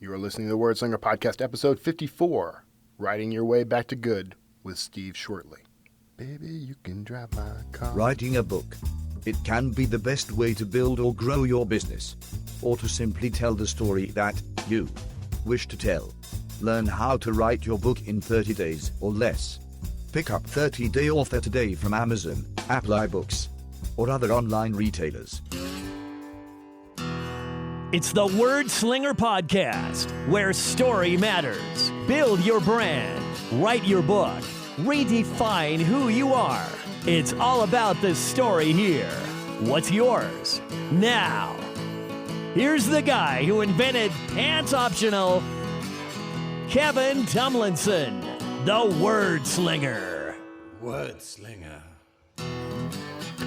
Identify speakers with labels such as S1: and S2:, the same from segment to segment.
S1: You are listening to the Word Slinger Podcast, episode 54, Writing Your Way Back to Good with Steve Schwertley. Baby, you can drive my car.
S2: Writing a book. It can be the best way to build or grow your business, or to simply tell the story that you wish to tell. Learn how to write your book in 30 days or less. Pick up 30-day Author today from Amazon, Apple iBooks, or other online retailers.
S3: It's the Word Slinger Podcast, where story matters. Build your brand, write your book, redefine who you are. It's all about the story here. What's yours? Now, here's the guy who invented Pants Optional, Kevin Tomlinson, the Word Slinger.
S4: Word Slinger.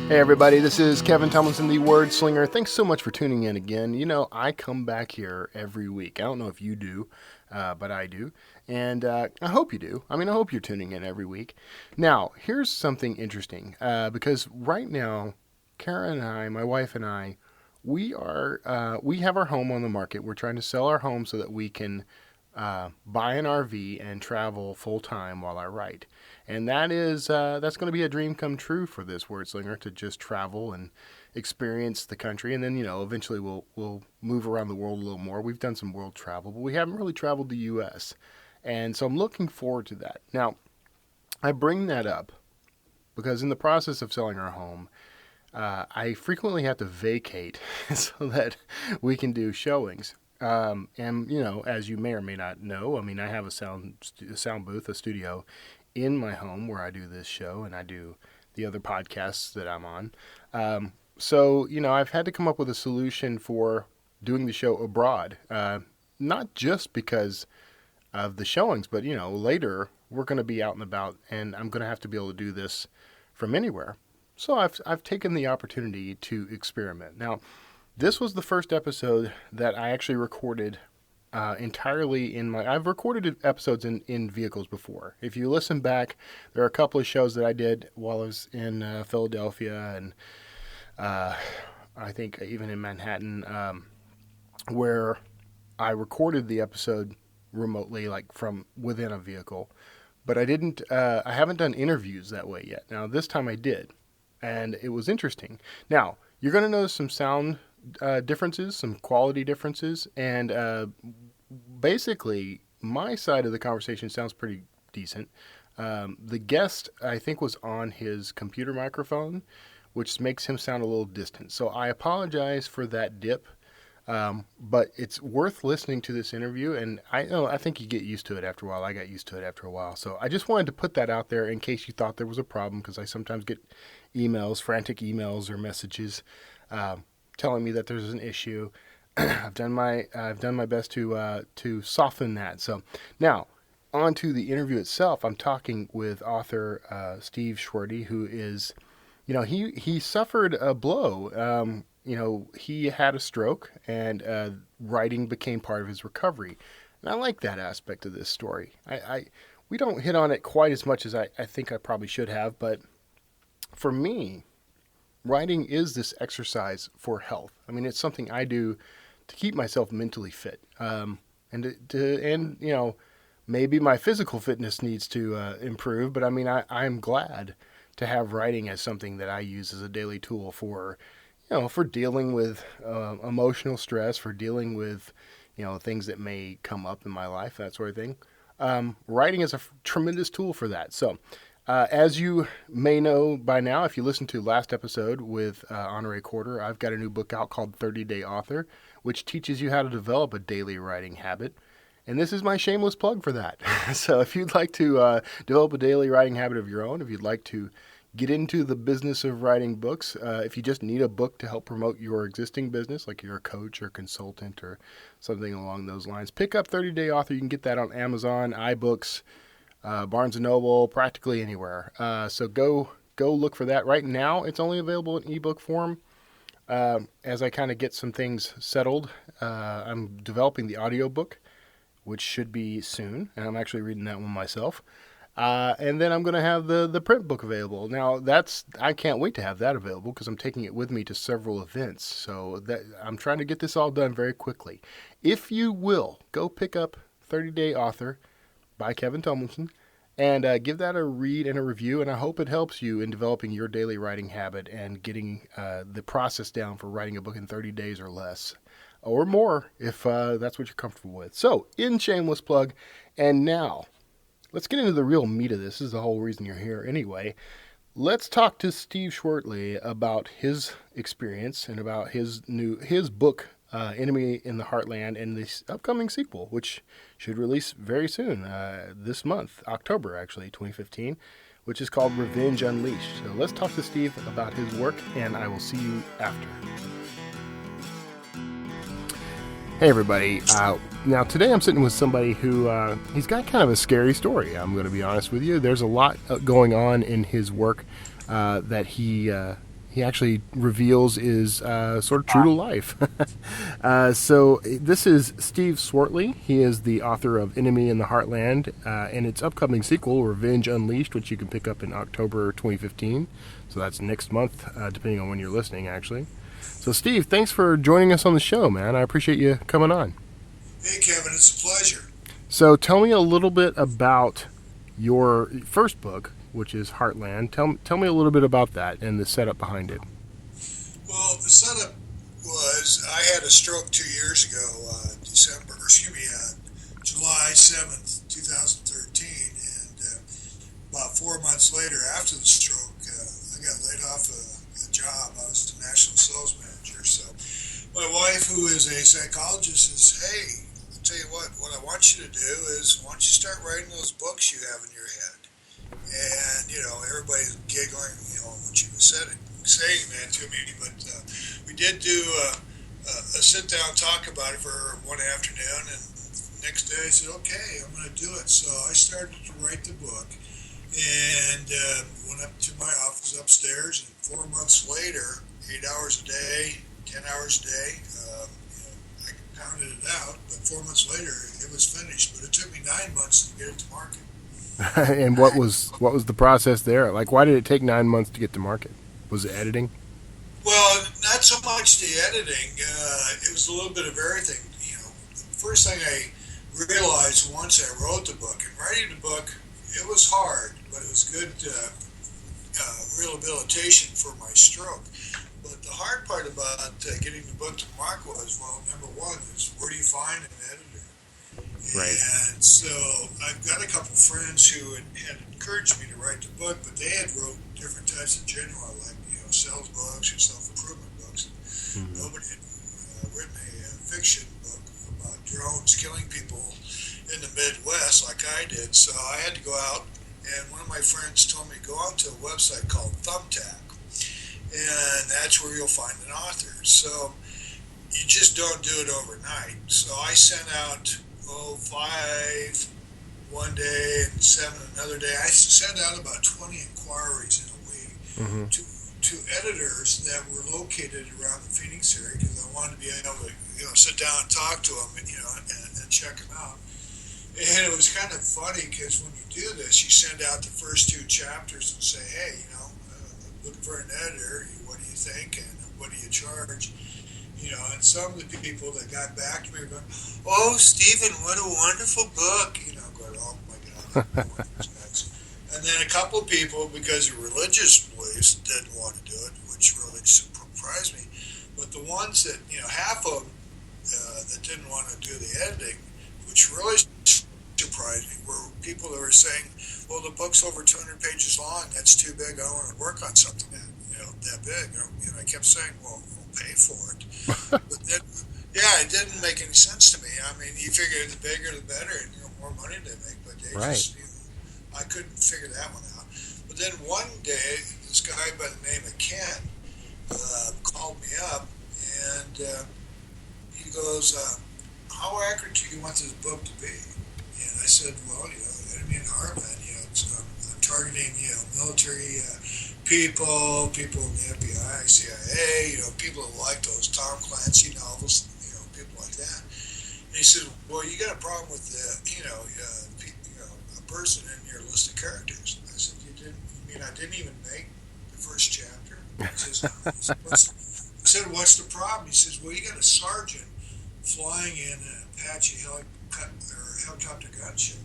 S1: Hey everybody, this is Kevin Tomlinson, the Word Slinger. Thanks so much for tuning in again. You know, I come back here every week. I don't know if you do, but I do. And I hope you do. I hope you're tuning in every week. Now, here's something interesting, because right now, Kara and I, my wife and I, we have our home on the market. We're trying to sell our home so that we can buy an RV and travel full time while I write. And that's going to be a dream come true for this Word Slinger, to just travel and experience the country. And then, eventually we'll move around the world a little more. We've done some world travel, but we haven't really traveled the U.S. And so I'm looking forward to that. Now, I bring that up because in the process of selling our home, I frequently have to vacate so that we can do showings. And, as you may or may not know, I have a sound booth, a studio in my home where I do this show and I do the other podcasts that I'm on. So, I've had to come up with a solution for doing the show abroad, not just because of the showings, but, later we're going to be out and about and I'm going to have to be able to do this from anywhere. So I've taken the opportunity to experiment. Now, this was the first episode that I actually recorded entirely I've recorded episodes in vehicles before. If you listen back, there are a couple of shows that I did while I was in Philadelphia and I think even in Manhattan, where I recorded the episode remotely, like from within a vehicle. But I haven't done interviews that way yet. Now, this time I did, and it was interesting. Now, you're going to notice some sound differences, some quality differences, and basically my side of the conversation sounds pretty decent. The guest, I think, was on his computer microphone, which makes him sound a little distant. So I apologize for that dip, but it's worth listening to this interview, and I think you get used to it after a while. I got used to it after a while. So I just wanted to put that out there in case you thought there was a problem, because I sometimes get frantic emails or messages telling me that there's an issue. I've done my best to soften that. So now, on to the interview itself. I'm talking with author Steve Schwertley, who is, he suffered a blow. He had a stroke, and writing became part of his recovery. And I like that aspect of this story. We don't hit on it quite as much as I think I probably should have, but for me, writing is this exercise for health. It's something I do to keep myself mentally fit. And maybe my physical fitness needs to improve, but I'm glad to have writing as something that I use as a daily tool for dealing with emotional stress, for dealing with, things that may come up in my life, that sort of thing. Writing is a tremendous tool for that. So, as you may know by now, if you listened to last episode with Honoré Corder, I've got a new book out called 30-Day Author, which teaches you how to develop a daily writing habit. And this is my shameless plug for that. So if you'd like to develop a daily writing habit of your own, if you'd like to get into the business of writing books, if you just need a book to help promote your existing business, like you're a coach or consultant or something along those lines, pick up 30-Day Author. You can get that on Amazon, iBooks, Barnes & Noble, practically anywhere. So go look for that. Right now, it's only available in ebook form. As I kind of get some things settled, I'm developing the audiobook, which should be soon, and I'm actually reading that one myself. And then I'm going to have the print book available. Now I can't wait to have that available because I'm taking it with me to several events. So that I'm trying to get this all done very quickly. If you will, go pick up 30 Day Author by Kevin Tomlinson and give that a read and a review. And I hope it helps you in developing your daily writing habit and getting the process down for writing a book in 30 days or less. Or more, if that's what you're comfortable with. So, in shameless plug, and now let's get into the real meat of this. This is the whole reason you're here anyway. Let's talk to Steve Schwertley about his experience and about his book, Enemy in the Heartland, and this upcoming sequel, which should release very soon, this month, October actually, 2015, which is called Revenge Unleashed. So let's talk to Steve about his work, and I will see you after. Hey everybody, now today I'm sitting with somebody who, he's got kind of a scary story, I'm going to be honest with you. There's a lot going on in his work that he actually reveals is sort of true to life. So this is Steve Schwertley. He is the author of Enemy in the Heartland and its upcoming sequel, Revenge Unleashed, which you can pick up in October 2015. So that's next month, depending on when you're listening, actually. So, Steve, thanks for joining us on the show, man. I appreciate you coming on.
S5: Hey, Kevin, it's a pleasure.
S1: So, tell me a little bit about your first book, which is Heartland. Tell me a little bit about that and the setup behind it.
S5: Well, the setup was I had a stroke 2 years ago, July 7th, 2013, and about 4 months later after the stroke, I got laid off a job. I was the national sales manager. So my wife, who is a psychologist, says, hey, I'll tell you what I want you to do is why don't you start writing those books you have in your head? And, everybody's giggling, when she was saying that to me. But we did do a sit-down talk about it for one afternoon, and the next day I said, okay, I'm going to do it. So I started to write the book and went up to my office upstairs, and 4 months later, 8 hours a day, 10 hours a day, I pounded it out, but 4 months later, it was finished. But it took me 9 months to get it to market.
S1: And what was the process there? Like, why did it take 9 months to get to market? Was it editing?
S5: Well, not so much the editing. It was a little bit of everything. The first thing I realized once I wrote the book, and writing the book, it was hard, but it was good rehabilitation for my stroke. But the hard part about getting the book to market was, well, number one is where do you find an editor?
S1: Right.
S5: And so I've got a couple friends who had encouraged me to write the book, but they had wrote different types of genre, like sales books or self-improvement books. Mm-hmm. Nobody had written a fiction book about drones killing people in the Midwest like I did. So I had to go out, and one of my friends told me go out to a website called Thumbtack, and that's where you'll find an author. So you just don't do it overnight. So I sent out 5 one day and 7 another day. I sent out about 20 inquiries in a week
S1: mm-hmm.
S5: to editors that were located around the Phoenix area, because I wanted to be able to sit down and talk to them and check them out. And it was kind of funny because when you do this, you send out the first 2 chapters and say, hey, looking for an editor, what do you think and what do you charge? And some of the people that got back to me were going, oh, Stephen, what a wonderful book. Going, oh my God. And then a couple of people, because of religious beliefs, didn't want to do it, which really surprised me. But the ones that, half of them that didn't want to do the editing, which really surprised me, were people that were saying, well, the book's over 200 pages long. That's too big. I don't want to work on something that big. And I kept saying, well, we'll pay for it. But then, it didn't make any sense to me. I mean, you figure the bigger the better, and more money they make. But they just, I couldn't figure that one out. But then one day, this guy by the name of Ken called me up, and he goes, how accurate do you want this book to be? And I said, well, Enemy in the Heartland, I'm targeting, military people in the FBI, CIA, people that like those Tom Clancy novels, people like that. And he said, well, you got a problem with the, person in your list of characters. I said, you mean I didn't even make the first chapter? He says, I said, what's the problem? He says, well, you got a sergeant flying in an Apache helicopter gunship.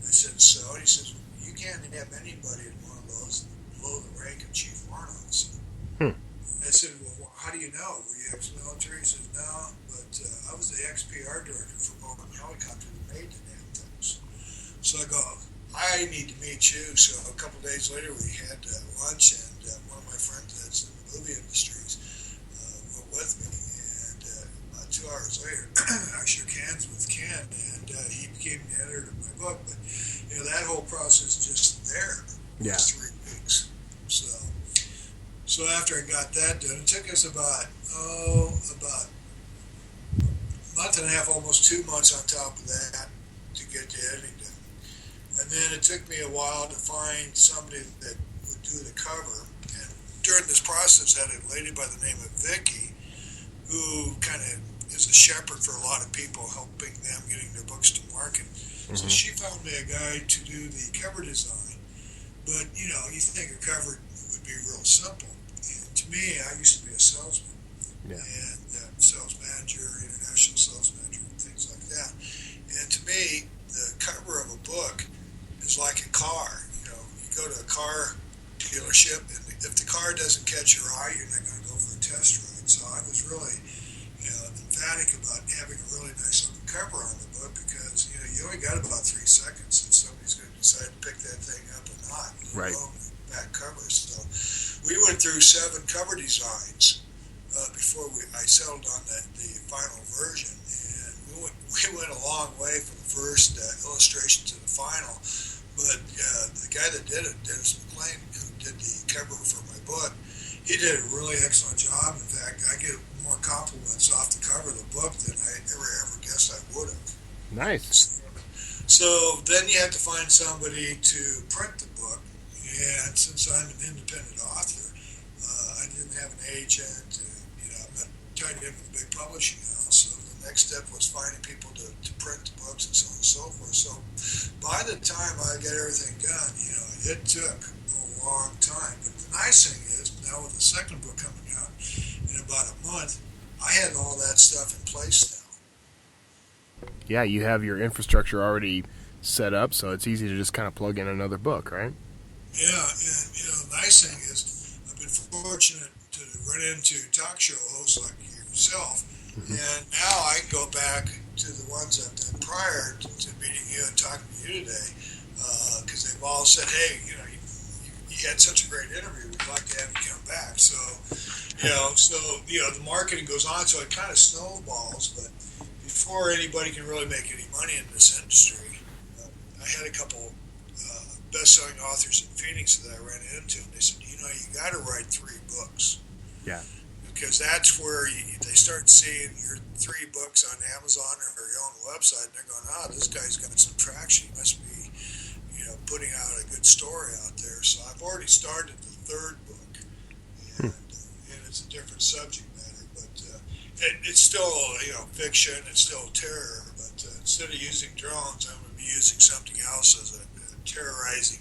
S5: I said, so? He says, well, you can't have anybody in one of those below the rank of chief warrant officer. I said, well, how do you know? Were you ex-military? He says, no, but I was the ex-PR director for Boeing Helicopter that made the damn things. So I go, I need to meet you. So a couple of days later, we had lunch, and one of my friends that's in the movie industries went with me. And about 2 hours later, I shook hands with Ken, and he became the editor of my book. But that whole process just there was 3 weeks. So after I got that done, it took us about a month and a half, almost 2 months on top of that to get the editing done. And then it took me a while to find somebody that would do the cover. And during this process, I had a lady by the name of Vicky, who kind of is a shepherd for a lot of people, helping them getting their books to market. So she found me a guy to do the cover design. But, you think a cover would be real simple. And to me, I used to be a salesman. And sales manager, international sales manager, and things like that. And to me, the cover of a book is like a car. You go to a car dealership, and if the car doesn't catch your eye, you're not going to go for a test ride. So I was really emphatic about having a really nice looking cover on the book, because you only got about 3 seconds, and somebody's going to decide to pick that thing up or not.
S1: Right.
S5: Back covers. So we went through 7 cover designs before I settled on the final version, and we went a long way from the first illustration to the final. But the guy that did it, Dennis McLean, who did the cover for my book, he did a really excellent job. In fact, I get more compliments off the cover of the book than I ever guessed I would have.
S1: Nice.
S5: So then you have to find somebody to print the book, and since I'm an independent author, I didn't have an agent. I'm not tied in with a big publishing house. So the next step was finding people to print the books and so on and so forth. So by the time I got everything done, it took a long time. But the nice thing is, now with the second book coming out in about a month, I had all that stuff in place now.
S1: Yeah, you have your infrastructure already set up, so it's easy to just kind of plug in another book, right?
S5: Yeah, and the nice thing is, I've been fortunate to run into talk show hosts like yourself, and now I can go back to the ones I've done prior to meeting you and talking to you today, because they've all said, hey, you had such a great interview, we'd like to have you come back. So, the marketing goes on, so it kind of snowballs. But before anybody can really make any money in this industry, I had a couple best-selling authors in Phoenix that I ran into, and they said, you got to write 3 books.
S1: Yeah.
S5: Because that's where they start seeing your 3 books on Amazon or your own website, and they're going, this guy's got some traction. He must be, putting out a good story out there. So I've already started the 3rd book, and it's a different subject matter, but it's still, fiction. It's still terror, but instead of using drones, I'm going to be using something else as a terrorizing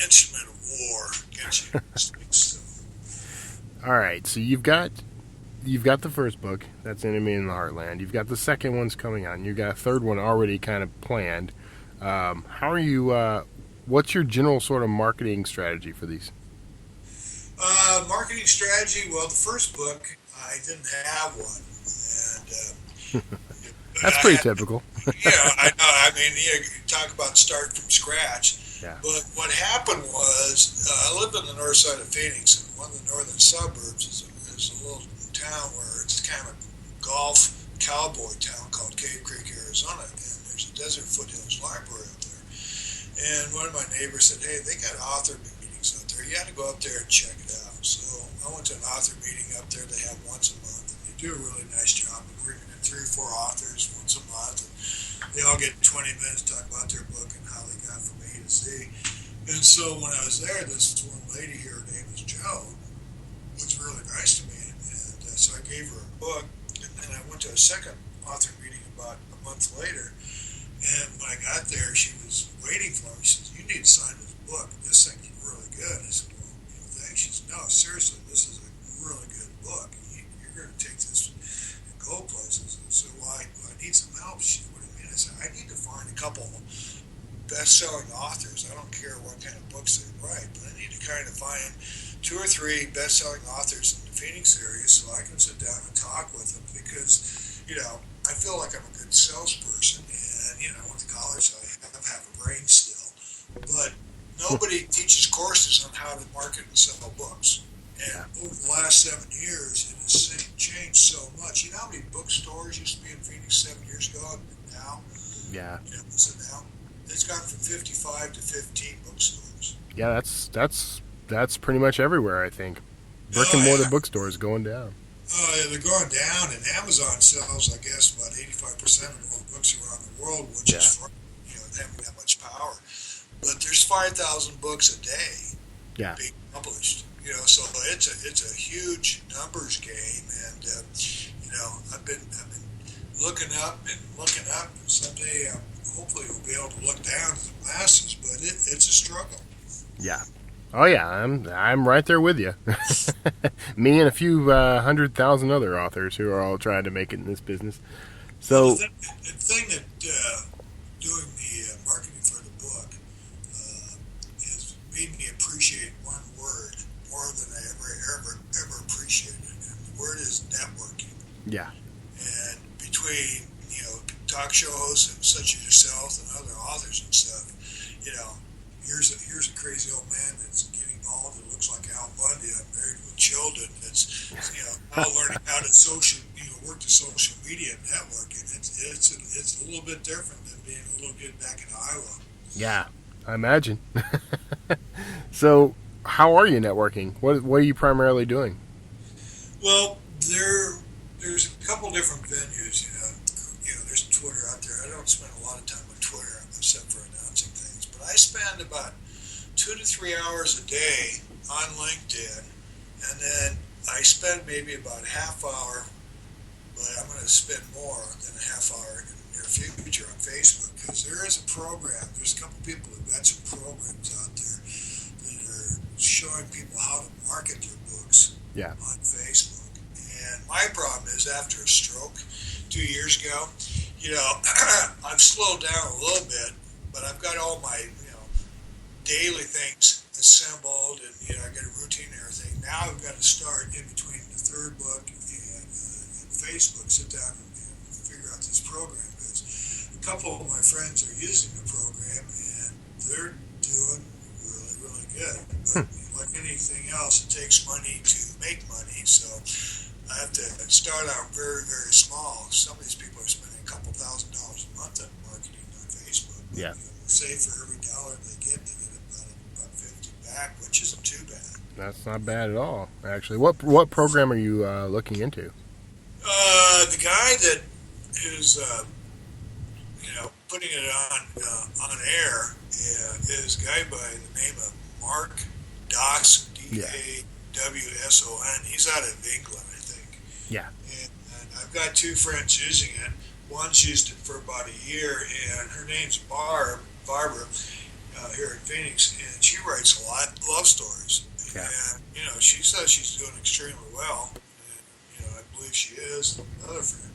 S5: instrument of war against the United States. So.
S1: All right, so you've got the first book, that's Enemy in the Heartland. You've got the second one's coming on. You've got a third one already kind of planned. How are you? What's your general sort of marketing strategy for these?
S5: Marketing strategy. Well, the first book I didn't have one, and
S1: that's pretty typical.
S5: I know. I mean, you talk about start from scratch.
S1: Yeah.
S5: But what happened was, I live on the north side of Phoenix, and one of the northern suburbs is a little town where it's kind of a golf cowboy town called Cave Creek, Arizona, and there's a Desert Foothills Library out there. And one of my neighbors said, hey, they got author meetings out there. You got to go up there and check it out. So I went to an author meeting up there. They have once a month, and they do a really nice job of bringing in 3 or 4 authors once a month. And they all get 20 minutes to talk about their book and how they got from A to Z. And so when I was there, this one lady here, her name is Jo, was really nice to me. And so I gave her a book, and then I went to a second author meeting about a month later. And when I got there, she was waiting for him. She says, "You need to sign this book. This thing's really good." I said, "Well, thanks." She said, "No, seriously, this is a really good book. You're going to take this and go places." And so, "Well, I need some help." She said, "What do you mean?" I said, "I need to find a couple best-selling authors. I don't care what kind of books they write, but I need to kind of find 2 or 3 best-selling authors in the Phoenix area so I can sit down and talk with them because, I feel like I'm a good salesperson, and, I went to college, so I have a brain still. But nobody teaches courses on how to market and sell books. And over the last 7 years, it has changed so much. You know how many bookstores used to be in Phoenix 7 years ago and now?
S1: Yeah.
S5: So now it's gone from 55 to 15 bookstores.
S1: Yeah, that's pretty much everywhere, I think. Brick and mortar bookstores going down.
S5: Oh, yeah, they're going down, and Amazon sells, I guess, about 85% of all the books around the world, which is for, having that much power. But there's 5,000 books a day being published. So it's a huge numbers game, and I've been looking up, and someday hopefully we'll be able to look down to the masses, but it's a struggle.
S1: Yeah. Oh yeah, I'm right there with you. Me and a few 100,000 other authors who are all trying to make it in this business. So
S5: the thing that doing the marketing for the book has made me appreciate one word more than I ever appreciated, and the word is networking.
S1: Yeah.
S5: And between talk show hosts and such as yourself and other authors and stuff, here's a crazy old man that's getting bald that looks like Al Bundy, married with children, that's now learning how to work the social media networking. It's a little bit different than being a little kid back in Iowa.
S1: Yeah, I imagine. So, how are you networking? What are you primarily doing?
S5: Well, there's a couple different venues. There's Twitter out there. I don't spend a lot of time on Twitter except for announcing things, but I spend about 2 to 3 hours a day on LinkedIn, and then I spend maybe about a half hour, but I'm going to spend more than a half hour in the near future on Facebook, because there is a program. There's a couple people who've got some programs out there that are showing people how to market their books on Facebook. And my problem is, after a stroke 2 years ago, I've slowed down a little bit, but I've got all my daily things assembled, and I got a routine and everything. Now I've got to start in between the third book and Facebook, sit down and figure out this program, because a couple of my friends are using the program and they're doing really, really good. But like anything else, it takes money to make money, so I have to start out very, very small. Some of these people are spending a couple $1,000s a month on marketing on Facebook.
S1: Yeah.
S5: Say for every $1 they get about 50 back, which isn't too bad.
S1: That's not bad at all, actually. What program are you looking into?
S5: The guy that is, putting it on air is a guy by the name of Mark Dawson, Dawson. He's out of England, I think.
S1: Yeah.
S5: And I've got 2 friends using it. One's used it for about a year, and her name's Barbara, here in Phoenix, and she writes a lot of love stories.
S1: Yeah.
S5: And, she says she's doing extremely well. And, I believe she is. Another friend,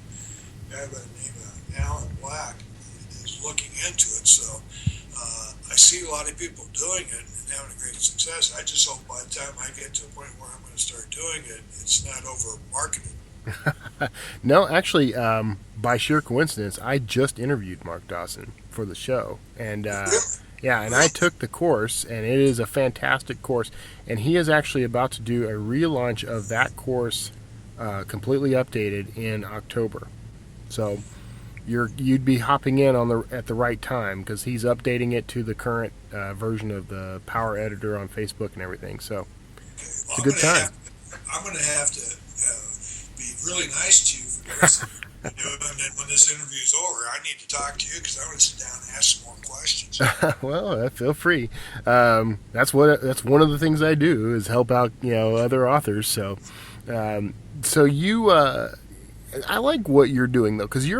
S5: a guy by the name of Alan Black, is looking into it. So I see a lot of people doing it and having a great success. I just hope by the time I get to a point where I'm going to start doing it, it's not over marketed.
S1: No, actually, by sheer coincidence, I just interviewed Mark Dawson for the show, and and I took the course, and it is a fantastic course. And he is actually about to do a relaunch of that course, completely updated in October. So you'd be hopping in at the right time, because he's updating it to the current version of the Power Editor on Facebook and everything. So it's a good time.
S5: I'm going to have to be really nice to you for this. And then when this interview's over, I need to talk to you, because I want to sit down and ask some more questions.
S1: Well, feel free. That's one of the things I do, is help out other authors. So you I like what you're doing, though, because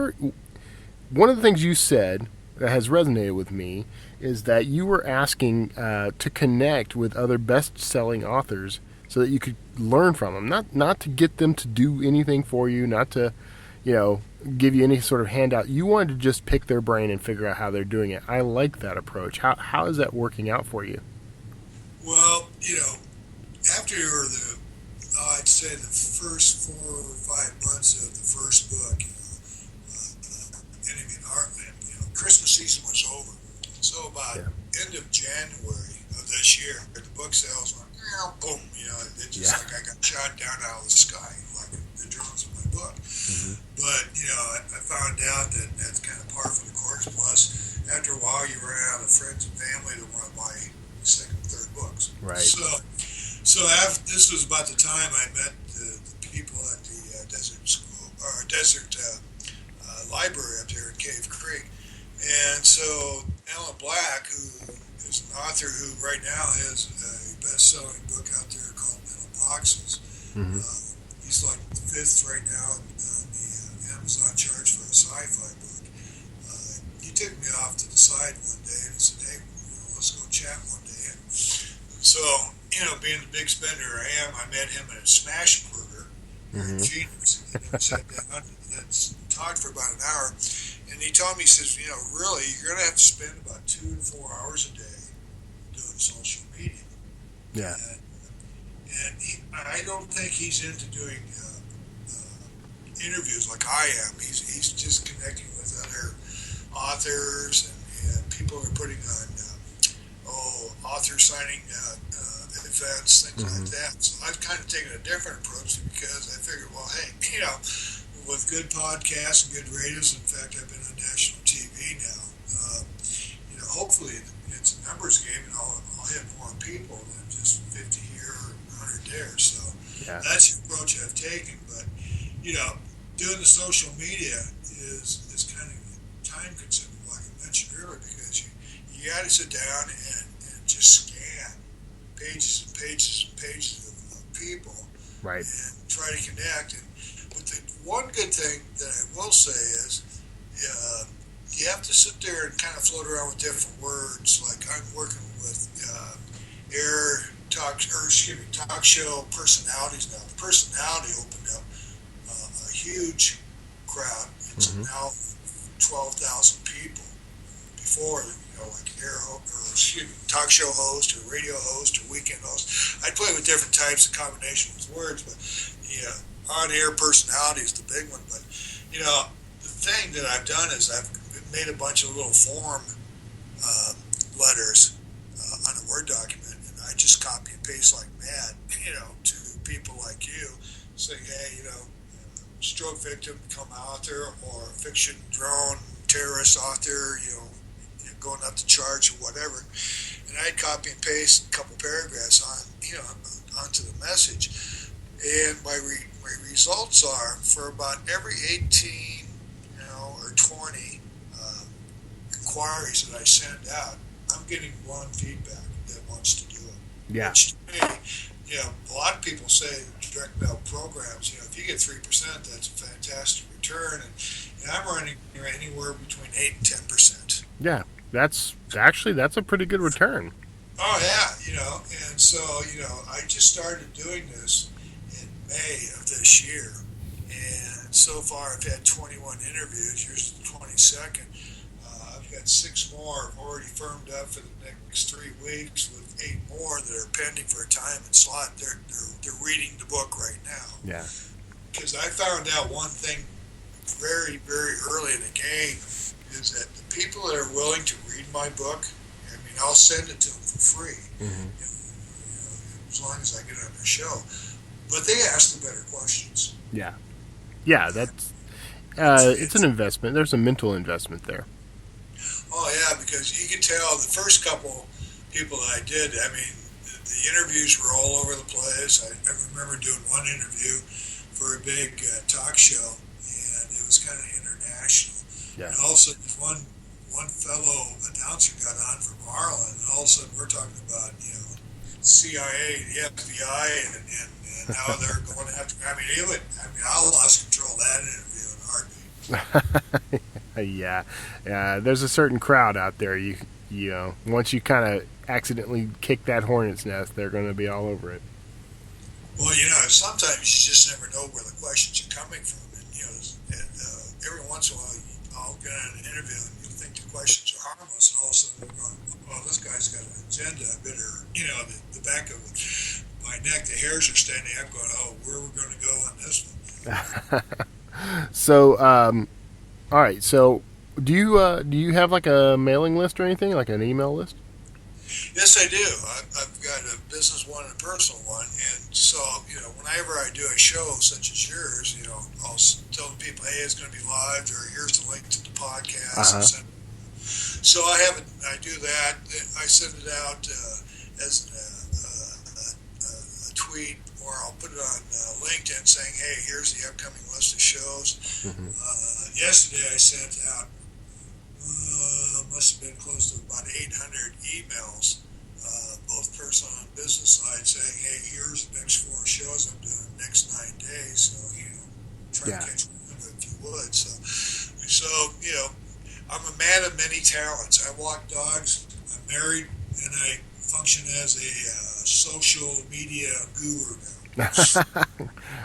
S1: one of the things you said that has resonated with me is that you were asking to connect with other best-selling authors so that you could learn from them, not to get them to do anything for you, not to, give you any sort of handout. You wanted to just pick their brain and figure out how they're doing it. I like that approach. How is that working out for you?
S5: Well, after I'd say the first 4 or 5 months of the first book, Christmas season was over. So about end of January of this year, the book sales went, boom, it just like I got shot down out of the sky, like the drones of my book. Mm-hmm. But, I found out that that's kind of par for the course. Plus, after a while, you run out of friends and family that want to buy second and third books.
S1: Right.
S5: So after, this was about the time I met the people at the Desert School, or Desert Library up there in Cave Creek. And so Alan Black, who is an author who right now has a best-selling book out there called Metal Boxes. Mm-hmm. He's like the 5th right now on the Amazon charts for a sci-fi book. He took me off to the side one day and said, hey, let's go chat one day. And so, being the big spender I am, I met him at a Smash Burger in Phoenix, and then sat down and talked for about an hour. And he told me, he says, really, you're going to have to spend about 2 to 4 hours a day doing social media.
S1: Yeah.
S5: And I don't think he's into doing interviews like I am. He's just connecting with other authors and people who are putting on author signing events, things like that. So I've kind of taken a different approach because I figured, well, hey, with good podcasts and good radios, in fact, I've been on national TV now. Hopefully it's a numbers game, and I'll hit more people than just 50 here or 100 there. So that's the approach I've taken. But doing the social media is kind of time consuming, like I mentioned earlier, because you got to sit down and just scan pages and pages and pages of people,
S1: right,
S5: and try to connect. But the one good thing that I will say is you have to sit there and kind of float around with different words. Like I'm working with talk show personalities now. The personality opened up a huge crowd. It's now 12,000 people. Before, like talk show host or radio host or weekend host. I play with different types of combinations of words, but on-air personality is the big one. But the thing that I've done is I've made a bunch of little form letters on a Word document, and I just copy and paste like mad, to people like you, saying, hey, stroke victim come out there, or fiction drone terrorist author, going up the charts or whatever, and I'd copy and paste a couple paragraphs onto the message, and my results are for about every 18, or 20 inquiries that I send out, I'm getting one feedback that wants to do it.
S1: Yeah.
S5: Which to me, a lot of people say direct mail programs, if you get 3%, that's a fantastic return, and I'm running anywhere between 8 and 10%.
S1: Yeah. That's a pretty good return.
S5: Oh yeah, and so I just started doing this in May of this year, and so far I've had 21 interviews. Here's the 22nd. I've got 6 more already firmed up for the next 3 weeks, with 8 more that are pending for a time and slot. They're reading the book right now.
S1: Yeah.
S5: Because I found out one thing very, very early in the game, is that the people that are willing to read my book, I'll send it to them for free, as long as I get it on their show. But they ask the better questions.
S1: Yeah, that's it's an investment. There's a mental investment there.
S5: Oh yeah, because you can tell the first couple people that I did. The interviews were all over the place. I remember doing one interview for a big talk show, and it was kind of international.
S1: Yeah.
S5: And all of a sudden, one fellow announcer got on from Harlan, and all of a sudden we're talking about, CIA, the FBI, and how they're going after. I lost control of that interview in a heartbeat.
S1: Yeah, there's a certain crowd out there. You know, once you kind of accidentally kick that hornet's nest, they're going to be all over it.
S5: Well, sometimes you just never know where the questions are coming from, and every once in a while I'll get on an interview and you think the questions are harmless, and all of a sudden they're going, "Well, this guy's got an agenda." I better, the back of my neck, the hairs are standing up, going, "Oh, where are we going to go on this one?"
S1: So, all right. So, do you have like a mailing list or anything, like an email list?
S5: Yes, I do. I've got a business one and a personal one, and so whenever I do a show such as yours, I'll tell the people, "Hey, it's going to be live," or "Here's the link to the podcast."
S1: Uh-huh.
S5: So I do that. I send it out as a tweet, or I'll put it on LinkedIn saying, "Hey, here's the upcoming list of shows."
S1: Mm-hmm.
S5: Yesterday, I sent out. Must have been close to about 800 emails, both personal and business side, saying, "Hey, here's the next 4 shows I'm doing the next 9 days. So try to catch one if you would." So I'm a man of many talents. I walk dogs. I'm married, and I function as a social media guru now.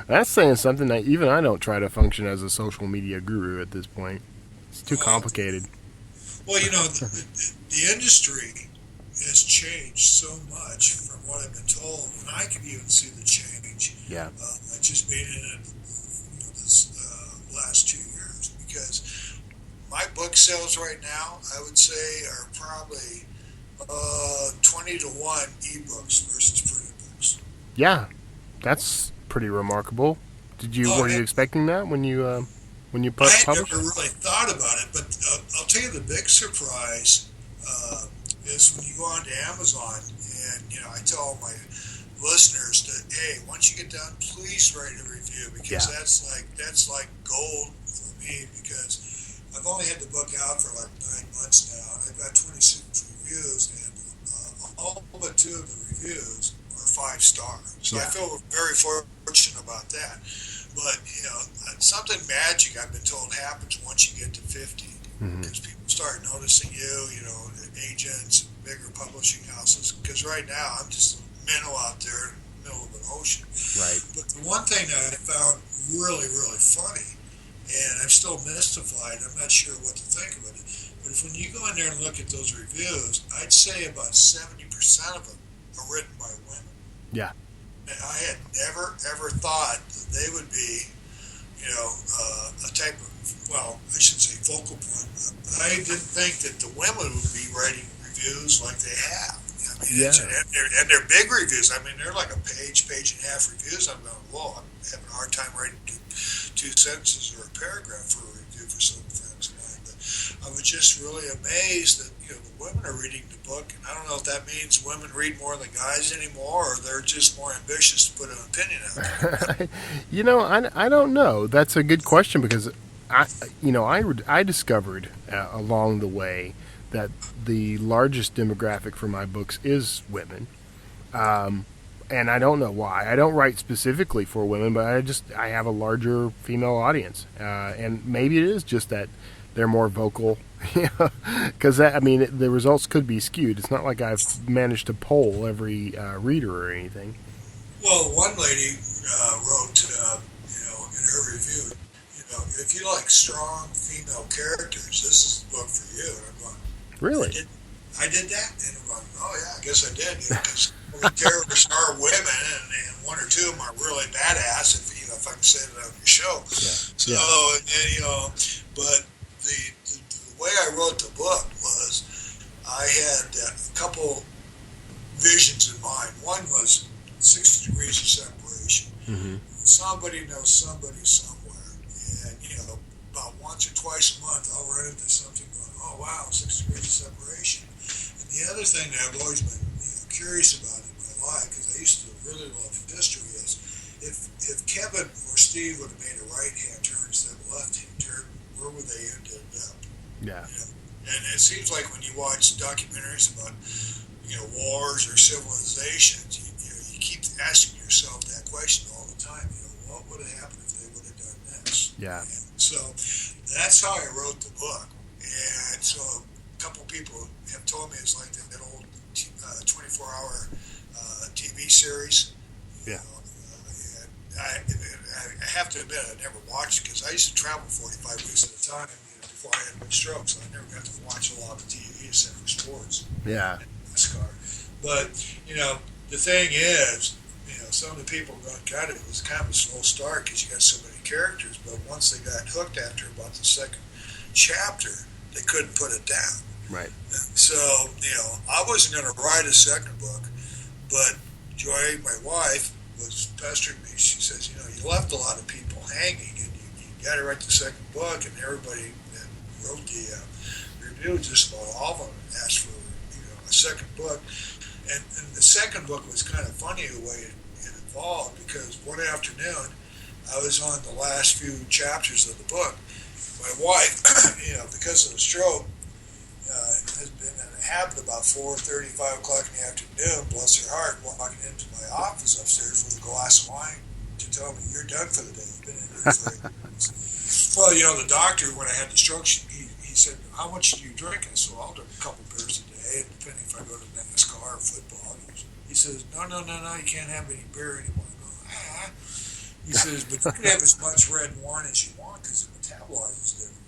S1: That's saying something. That even I don't try to function as a social media guru at this point. It's too complicated.
S5: Well, the industry has changed so much from what I've been told, and I can even see the change.
S1: Yeah.
S5: Just being in it this last 2 years, because my book sales right now, I would say, are probably 20 to 1 ebooks versus printed books.
S1: Yeah, that's pretty remarkable. Were you expecting that when you published?
S5: I had never really thought about it, but I'll tell you the big surprise is when you go onto Amazon, and I tell all my listeners that, hey, once you get done, please write a review, because that's like gold for me, because I've only had the book out for like 9 months now, and I've got 26 reviews, and all but 2 of the reviews are 5-star. So I feel very fortunate about that. But, something magic, I've been told, happens once you get to 50. Because people start noticing you, agents, bigger publishing houses. Because right now, I'm just a minnow out there in the middle of an ocean.
S1: Right.
S5: But the one thing that I found really, really funny, and I'm still mystified, I'm not sure what to think of it, but when you go in there and look at those reviews, I'd say about 70% of them are written by women.
S1: Yeah.
S5: And I had never, ever thought that they would be, a type of, well, I shouldn't say focal point. I didn't think that the women would be writing reviews like they have. And they're big reviews. I mean, they're like a page and a half reviews. I'm going, whoa, I'm having a hard time writing 2 sentences or a paragraph for a review for some friends of mine. But I was just really amazed that, the women are reading the book. And I don't know if that means women read more than guys anymore, or they're just more ambitious to put an opinion out there.
S1: I don't know. That's a good question, because I discovered along the way that the largest demographic for my books is women. And I don't know why. I don't write specifically for women, but I have a larger female audience. And maybe it is just that they're more vocal, because the results could be skewed. It's not like I've managed to poll every reader or anything.
S5: Well, one lady wrote, in her review, if you like strong female characters, this is the book for you. And I'm going,
S1: really?
S5: I did that? And I'm going, oh yeah, I guess I did. Because the characters are women, and 1 or 2 of them are really badass, if I can say that on your show.
S1: Yeah.
S5: So, but the way I wrote the book was I had a couple visions in mind. One was 60 degrees of separation. Somebody knows somebody somewhere, and about once or twice a month I'll run into something going, oh wow, 6 degrees of separation. And the other thing that I've always been curious about in my life, because I used to really love history, is if Kevin or Steve would have made a right hand turn instead of a left hand turn, where would they end up?
S1: Yeah.
S5: And it seems like when you watch documentaries about wars or civilizations, you keep asking yourself that question all the time. What would have happened if they would have done this?
S1: Yeah.
S5: And so that's how I wrote the book. And so a couple people have told me it's like that old 24-hour TV series. You
S1: Yeah.
S5: know, and I have to admit, I never watched it because I used to travel 45 weeks at a time before I had my stroke, so I never got to watch a lot of TV except for sports.
S1: Yeah.
S5: NASCAR. But, the thing is, some of the people got it. It was kind of a slow start because you got so many characters, but once they got hooked after about the second chapter, they couldn't put it down.
S1: Right.
S5: So, I wasn't going to write a second book, but Joy, my wife, was pestering me. She says, you left a lot of people hanging, and you got to write the second book, and everybody that wrote the review, just about all of them, asked for, a second book. And the second book was kind of funny the way it evolved, because one afternoon, I was on the last few chapters of the book. My wife, because of the stroke, has been in a habit about 4:30, 5 o'clock in the afternoon, bless her heart, walking into my office upstairs with a glass of wine to tell me, you're done for the day. You've been in here for 8 hours. Well, the doctor, when I had the stroke, he said, how much do you drink? I said, well, I'll drink a couple beers a day, and depending if I go to NASCAR or football. He says, no, you can't have any beer anymore. I go, He says, but you can have as much red wine as you want because it metabolizes different,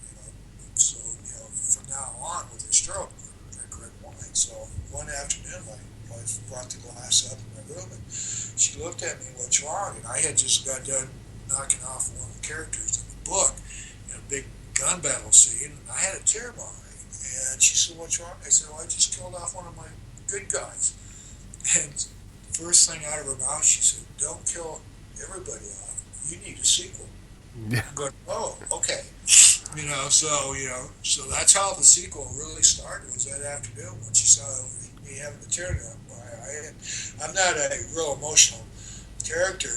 S5: So, from now on with your stroke, drink red wine. So one afternoon, my wife brought the glass up in my room, and she looked at me, what's wrong? And I had just got done knocking off one of the characters in the book in a big gun battle scene, and I had a tear in my eye. And she said, what's wrong? I said, well, I just killed off one of my good guys. And first thing out of her mouth, she said, don't kill everybody off. You need a sequel.
S1: Yeah.
S5: I'm going, oh, okay. So that's how the sequel really started, was that afternoon when she saw me having a tear in my eye. I'm not a real emotional character,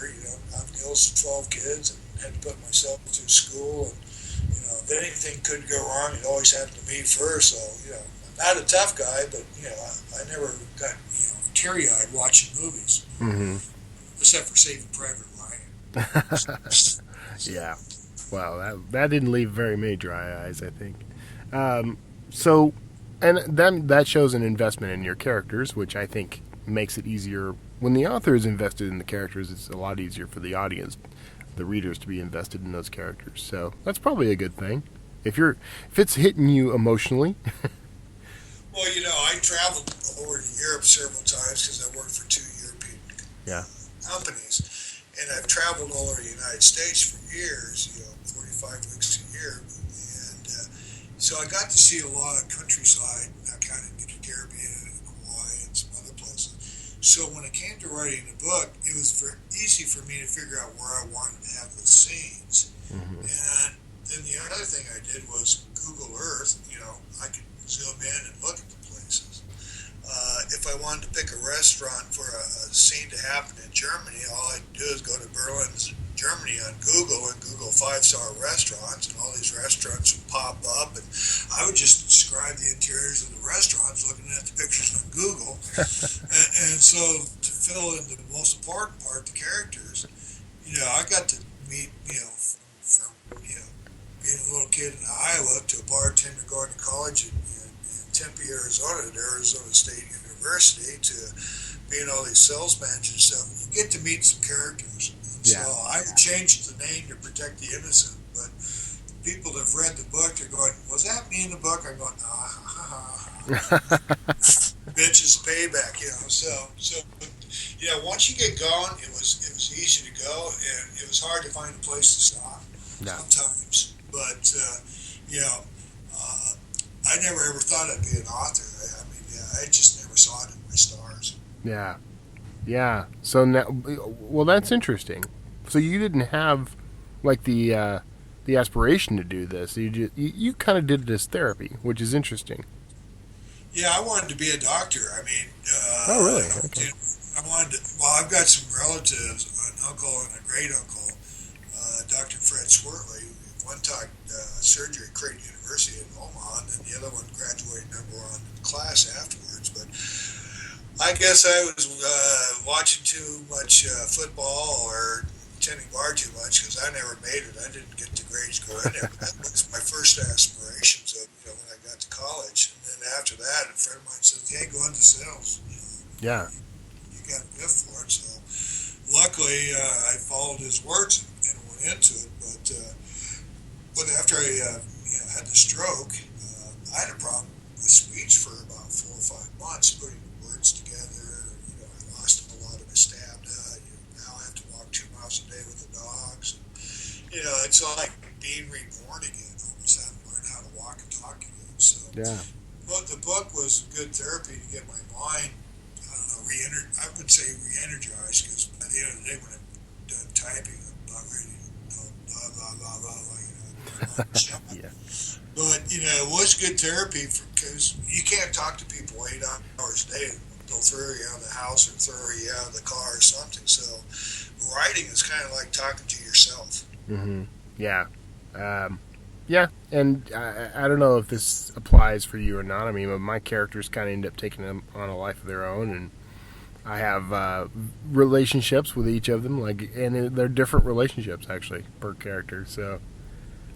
S5: I'm the oldest of 12 kids and had to put myself through school, and, if anything could go wrong, it always happened to me first, so, I'm not a tough guy, but, I never got, teary-eyed watching movies, except for Saving Private Ryan.
S1: Yeah. Wow, that didn't leave very many dry eyes, I think. So, and then that shows an investment in your characters, which I think makes it easier. When the author is invested in the characters, it's a lot easier for the audience, the readers, to be invested in those characters. So that's probably a good thing. If it's hitting you emotionally.
S5: Well, I traveled over to Europe several times because I worked for 2 European companies. And I've traveled all over the United States for years, 45 weeks a year. And so I got to see a lot of countryside, kind of in the Caribbean and Hawaii and some other places. So when it came to writing the book, it was very easy for me to figure out where I wanted to have the scenes. And then the other thing I did was Google Earth. I could zoom in and look at the places. If I wanted to pick a restaurant for a scene to happen in Germany, all I'd do is go to Berlin, Germany on Google and Google 5-star restaurants, and all these restaurants would pop up, and I would just describe the interiors of the restaurants looking at the pictures on Google. and so to fill in the most important part, the characters, I got to meet, from being a little kid in Iowa to a bartender going to college in Tempe, Arizona, at Arizona State University, to being all these sales managers and stuff. You get to meet some characters. And so I changed the name to protect the innocent, but people that have read the book, they're going, was that me in the book? I'm going, bitch is payback, So once you get going, it was easy to go, and it was hard to find a place to stop sometimes. But I never ever thought I'd be an author. I just never saw it in my stars.
S1: Yeah. So now, well, that's interesting. So you didn't have like the aspiration to do this. You kind of did it as therapy, which is interesting.
S5: Yeah, I wanted to be a doctor.
S1: Oh, really? Okay.
S5: I've got some relatives, an uncle and a great uncle, Dr. Fred Schwertley. One taught surgery at Creighton University in Omaha, and then the other one graduated number one in the class afterwards. But I guess I was watching too much football or tending bar too much, because I never made it. I didn't get to grades go in there. But that was my first aspirations of, when I got to college. And then after that, a friend of mine said, "Hey, go into sales.
S1: Yeah.
S5: You got a gift for it." So luckily, I followed his words and went into it. But after I had the stroke, I had a problem with speech for about 4 or 5 months, putting the words together. I lost a lot of my stamina. Now I have to walk 2 miles a day with the dogs. It's like being reborn again. Almost having to learn how to walk and talk again. So, but the book was good therapy to get my mind, I don't know, I would say re-energized, because by the end of the day, when I'm done typing, I'm about ready to go blah, blah, blah, blah, blah,
S1: Yeah.
S5: But, it was good therapy because you can't talk to people 8 hours a day. They'll throw you out of the house or throw you out of the car or something. So writing is kind of like talking to yourself.
S1: Mm-hmm. Yeah. Yeah, and I don't know if this applies for you or not. I mean, my characters kind of end up taking them on a life of their own, and I have relationships with each of them, and they're different relationships, actually, per character, so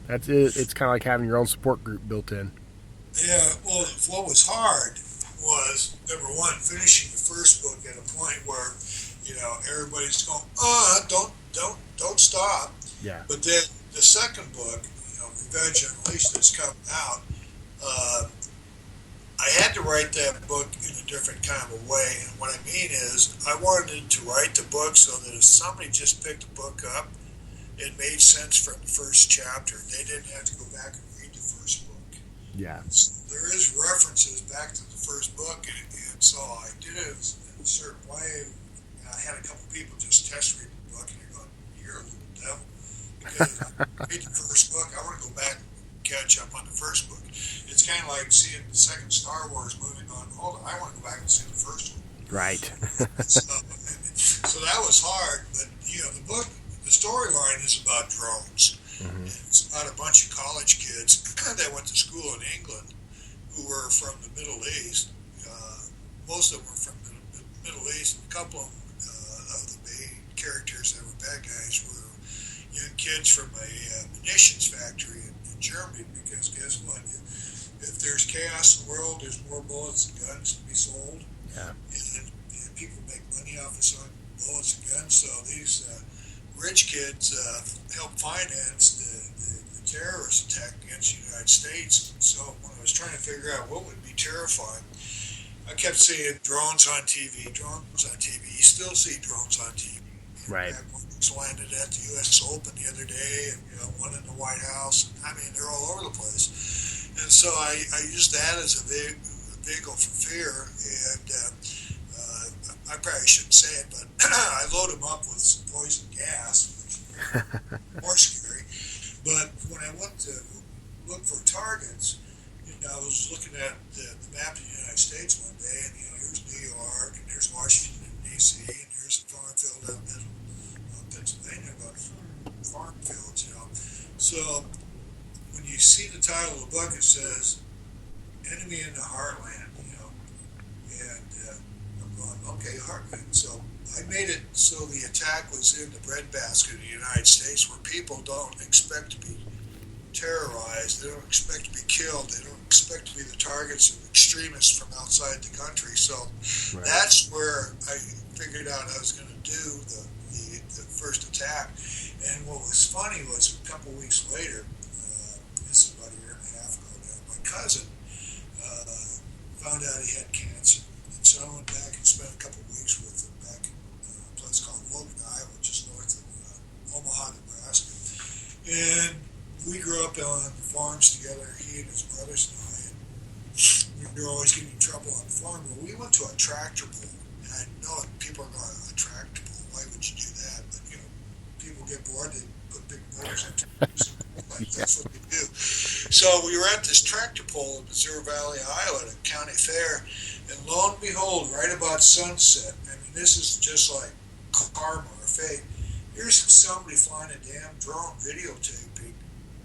S1: that's it. It's kind of like having your own support group built in.
S5: Yeah, well, what was hard was, number one, finishing the first book at a point where, everybody's going, don't stop.
S1: Yeah.
S5: But then the second book, Revenge Unleashed, that's coming out, I had to write that book in a different kind of a way. And what I mean is, I wanted to write the book so that if somebody just picked the book up, it made sense from the first chapter. They didn't have to go back and read the first book.
S1: Yeah.
S5: So there is references back to the first book, and so I did it in a certain way. And I had a couple people just test read the book, and they're going, "You're a little devil." Because I read the first book, I want to go back and catch up on the first book. It's kind of like seeing the second Star Wars movie going, "Hold on, I want to go back and see the first one."
S1: Right.
S5: So that was hard, but the book, the storyline is about drones.
S1: Mm-hmm.
S5: It's about a bunch of college kids that went to school in England who were from the Middle East. Most of them were from the Middle East. A couple of the main characters that were bad guys were young kids from a munitions factory in Germany, because guess what? If there's chaos in the world, there's more bullets and guns to be sold.
S1: Yeah.
S5: And people make money off of selling bullets and guns. So these rich kids help finance the terrorist attack against the United States. So when I was trying to figure out what would be terrifying, I kept seeing drones on TV, drones on TV. You still see drones on TV.
S1: Right.
S5: One was landed at the U.S. Open the other day, and one in the White House. I mean, they're all over the place. And so I used that as a vehicle for fear, and I probably shouldn't say it, but I load them up with some poison gas, which is more scary. But when I went to look for targets, I was looking at the map of the United States one day, and here's New York, and there's Washington, D.C., and here's the farm field out in Pennsylvania, about farm fields, So when you see the title of the book, it says "Enemy in the Heartland," and I'm going, okay, Heartland. So I made it so the attack was in the breadbasket of the United States, where people don't expect to be terrorized, they don't expect to be killed, they don't expect to be the targets of extremists from outside the country. So That's where I figured out I was going to do the first attack. And what was funny was a couple weeks later, this is about a year and a half ago now, my cousin found out he had cancer. And so I went back and spent a couple weeks with him back in a place called Logan, Iowa, just north of Omaha, Nebraska. And we grew up on farms together, he and his brothers and I, and we were always getting in trouble on the farm. Well, we went to a tractor pull, and I know people are going, a tractor pull, why would you do that? But, people get bored, they put big motors on tractors. That's what they do. So we were at this tractor pull in Missouri Valley, Iowa, at a county fair, and lo and behold, right about sunset, I mean, this is just like karma or fate, here's somebody flying a damn drone videotaping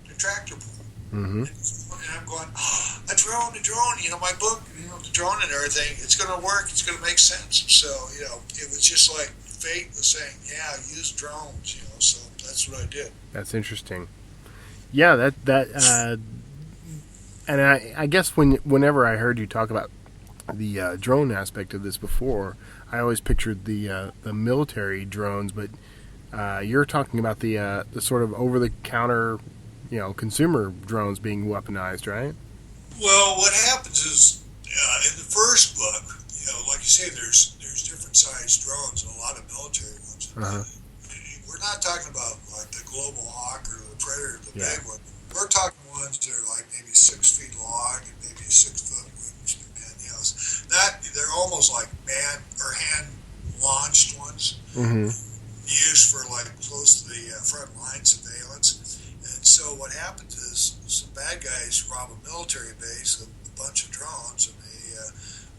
S5: the tractor pull.
S1: Mm-hmm.
S5: And I'm going, a drone, my book, the drone and everything, it's going to work, it's going to make sense. So, it was just like fate was saying, yeah, use drones, so that's what I did.
S1: That's interesting. Yeah, and I guess whenever I heard you talk about the drone aspect of this before, I always pictured the military drones, but you're talking about the sort of over the counter, consumer drones being weaponized, right?
S5: Well, what happens is in the first book, like you say, there's different sized drones and a lot of military ones.
S1: Uh-huh.
S5: We're not talking about like the Global Hawk or the Predator, the
S1: Yeah.
S5: big one. We're talking ones that are like maybe 6 feet long and maybe 6 foot wingspan. They're almost like man or hand launched ones,
S1: Mm-hmm.
S5: used for like close to the front line surveillance. And so what happens is some bad guys rob a military base with a bunch of drones, and they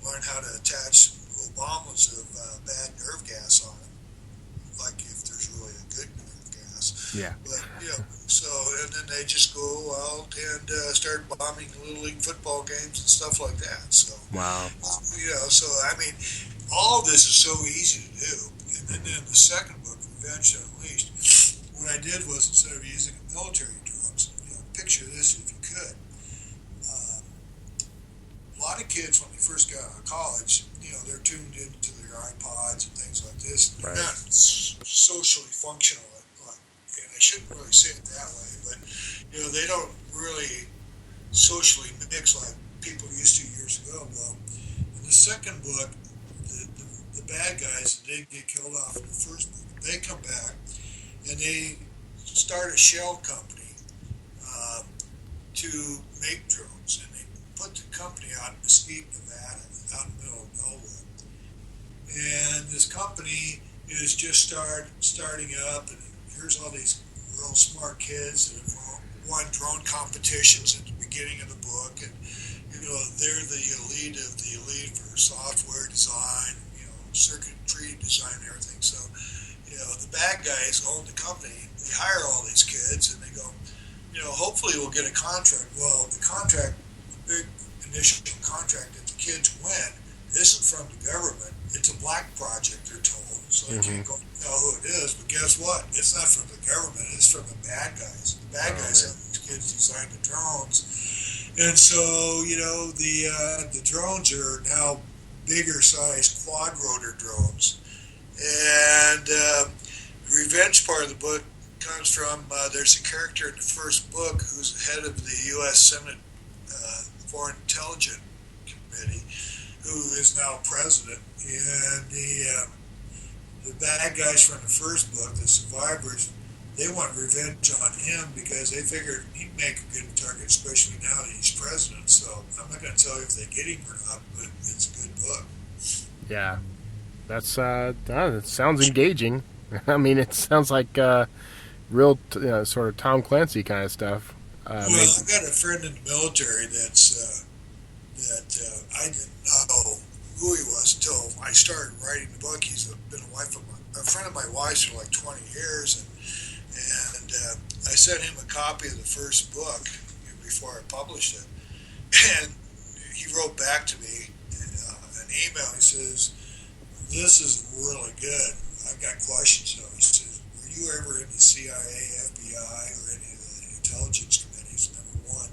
S5: learn how to attach little bombs of bad nerve gas on them, like if there's really a good nerve gas.
S1: Yeah.
S5: But and then they just go out and start bombing Little League football games and stuff like that. So
S1: Wow.
S5: so I mean, all of this is so easy to do. And then the second book, Revenge Unleashed, what I did was, instead of using military drones, picture this if you could. A lot of kids, when they first got out of college, they're tuned into their iPods and things like this. They're
S1: Right.
S5: not socially functional, and I shouldn't really say it that way, but they don't really socially mix like people used to years ago. Well, in the second book, the bad guys that did get killed off in the first book, they come back and they start a shell company to make drones, and they put the company out in Mesquite, Nevada, out in the middle of nowhere. And this company is just starting up, and here's all these real smart kids that have won drone competitions at the beginning of the book, and they're the elite of the elite for software design, circuitry design and everything. So, the bad guys own the company. They hire all these kids, and they go, hopefully we'll get a contract. Well, the big initial contract that the kids win isn't from the government. It's a black project, they're told. So they can't go tell who it is. But guess what? It's not from the government. It's from the bad guys. The bad guys have these kids design the drones. And so, the drones are now bigger size quad rotor drones. And the revenge part of the book comes from there's a character in the first book who's head of the U.S. Senate Foreign Intelligence Committee, who is now president. And the bad guys from the first book, the survivors, they want revenge on him because they figured he'd make a good target, especially now that he's president. So I'm not going to tell you if they get him or not, but it's a good book.
S1: Yeah. That sounds engaging. I mean, it sounds like real sort of Tom Clancy kind of stuff.
S5: Well, I've got a friend in the military that I didn't know who he was until I started writing the book. He's been a friend of my wife's for like 20 years, and I sent him a copy of the first book before I published it, and he wrote back to me an email. He says, "This is really good. I've got questions though." He says, "Were you ever in the CIA, FBI, or any of the intelligence committees? Number one.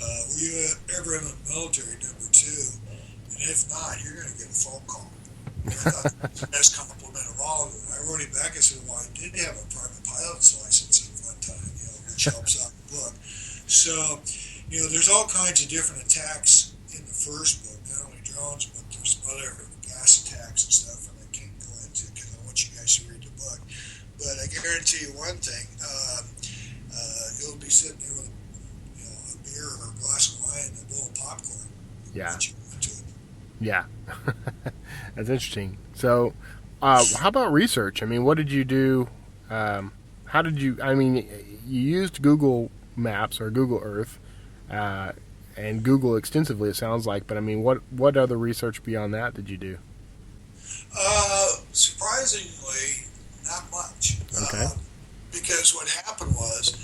S5: Were you ever in the military? Number two. And if not, you're going to get a phone call." I thought that was the best compliment of all of it. I wrote him back and said, "Well, I did have a private pilot's license at one time, which helps out the book." So, there's all kinds of different attacks in the first book, not only drones, but there's some other gas attacks and stuff, and I can't go into it because I want you guys to read the book. But I guarantee you one thing, you'll be sitting there with a beer or a glass of wine and a bowl of popcorn.
S1: Yeah.
S5: Once you go into it.
S1: Yeah. That's interesting. So, how about research? I mean, what did you do? You used Google Maps or Google Earth and Google extensively, it sounds like. But, I mean, what other research beyond that did you do?
S5: Surprisingly, not much.
S1: Okay.
S5: Because what happened was,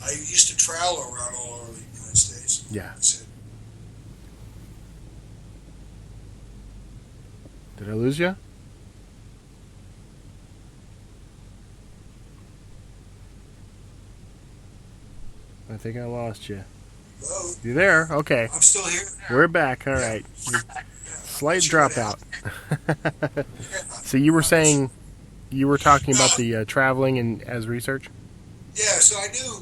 S5: I used to travel around all over the United States.
S1: Yeah. Did I lose you? I think I lost you.
S5: Hello?
S1: You there? Okay.
S5: I'm still here.
S1: We're back. All right. Slight dropout. So you were saying you were talking about the traveling and as research?
S5: Yeah, so I knew,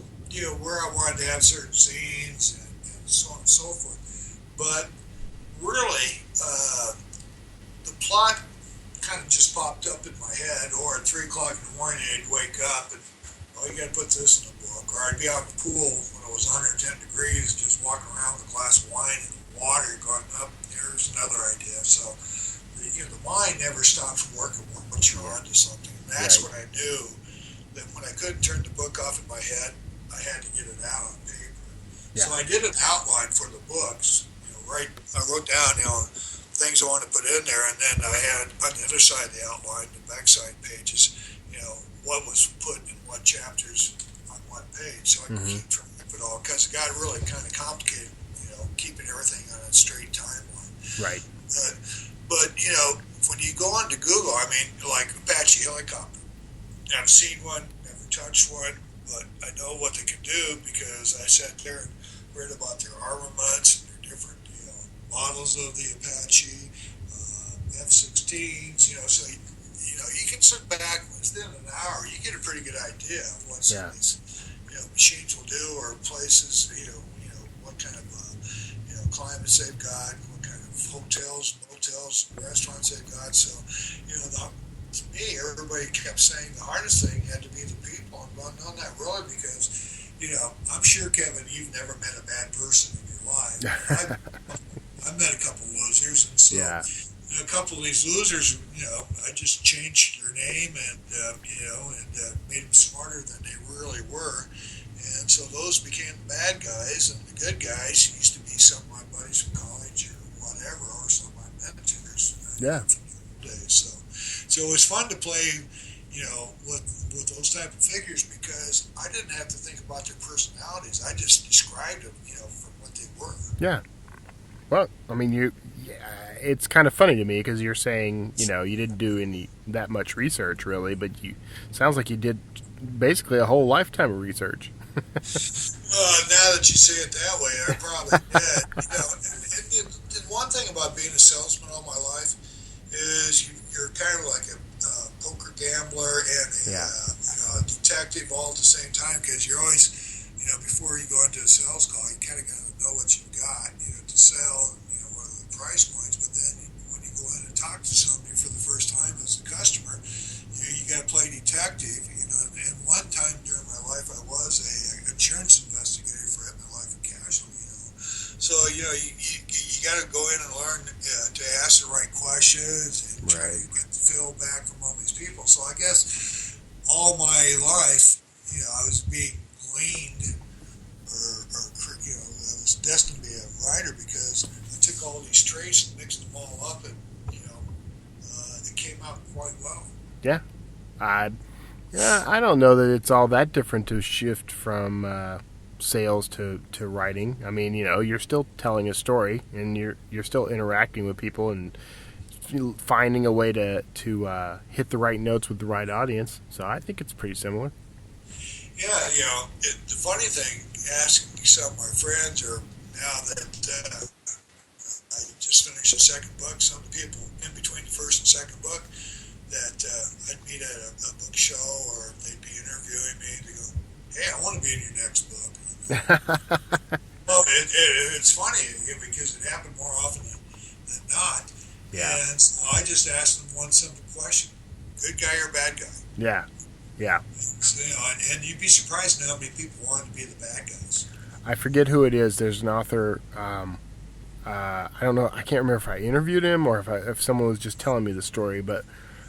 S5: where I wanted to have certain scenes and so on and so forth. But really, the plot kind of just popped up in my head, or at 3 o'clock in the morning, I'd wake up and, oh, you got to put this in the book. Or I'd be out in the pool when it was 110 degrees, just walking around with a glass of wine and water, going up, there's another idea. So, the mind never stops working once you're onto something. And that's
S1: Right.
S5: when I knew that when I couldn't turn the book off in my head, I had to get it out on paper.
S1: Yeah.
S5: So I did an outline for the books. I wrote down, things I wanted to put in there, and then I had on the other side of the outline, the backside pages, what was put in what chapters on what page, so I could keep track of it all, because it got really kind of complicated, keeping everything on a straight timeline.
S1: Right.
S5: But when you go onto Google, like Apache helicopter, I've seen one, never touched one, but I know what they can do because I sat there and read about their armaments and their different models of the Apache, F-16s. So you can sit back within an hour, you get a pretty good idea of what some of these machines will do, or places, what kind of climates they've got, what kind of hotels, motels, restaurants they've got. So to me, everybody kept saying the hardest thing had to be the people. And well, no, not really, because I'm sure, Kevin, you've never met a bad person in your life. I've met a couple losers, and so a couple of these losers, I just changed their name and made them smarter than they really were, and so those became the bad guys, and the good guys used to be some of my buddies from college or whatever, or some of my mentors from the old days. So it was fun to play, with those type of figures, because I didn't have to think about their personalities. I just described them, from what they were.
S1: Yeah. Well, it's kind of funny to me because you're saying, you didn't do that much research really, but sounds like you did basically a whole lifetime of research.
S5: Now that you say it that way, I probably did. And one thing about being a salesman all my life is you're kind of like a poker gambler and a detective all at the same time, because you're always, before you go into a sales call, you kind of got to know what you've got, to sell, what are the price points. But then when you go in and talk to somebody for the first time as a customer, you got to play detective, And one time during my life, I was a insurance investigator for Aetna Life and Casualty, So, you got to go in and learn to ask the right questions and try to get the feel back from all these people. So I guess all my life, I was being gleaned, or I was destined to be a writer, because I took all these traits and mixed them all up, and it came out quite well.
S1: Yeah, I don't know that it's all that different to shift from sales to writing. You're still telling a story, and you're still interacting with people and finding a way to hit the right notes with the right audience. So I think it's pretty similar.
S5: Yeah, the funny thing, asking some of my friends, or now that I just finished the second book, some of the people in between the first and second book that I'd meet at a book show, or they'd be interviewing me, and they go, "Hey, I want to be in your next book." Well, it's funny, because it happened more often than not.
S1: Yeah.
S5: And so I just asked them one simple question: good guy or bad guy?
S1: Yeah.
S5: So, and you'd be surprised at how many people want to be the bad guys.
S1: I forget who it is. There's an author. I don't know. I can't remember if I interviewed him or if someone was just telling me the story. But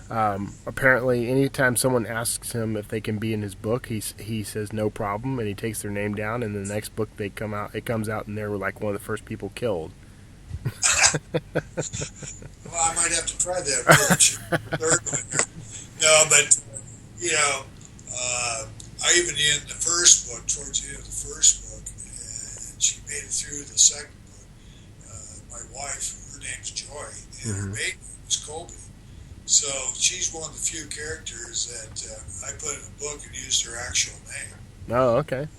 S1: apparently, anytime someone asks him if they can be in his book, he says no problem, and he takes their name down. And the next book it comes out, and they were like one of the first people killed.
S5: Well, I might have to try that approach. No, but I even in the first book, towards the end of the first book, and she made it through the second book. My wife, her name's Joy, and her maiden name was Colby. So she's one of the few characters that I put in a book and used her actual name.
S1: Oh, okay.
S5: And,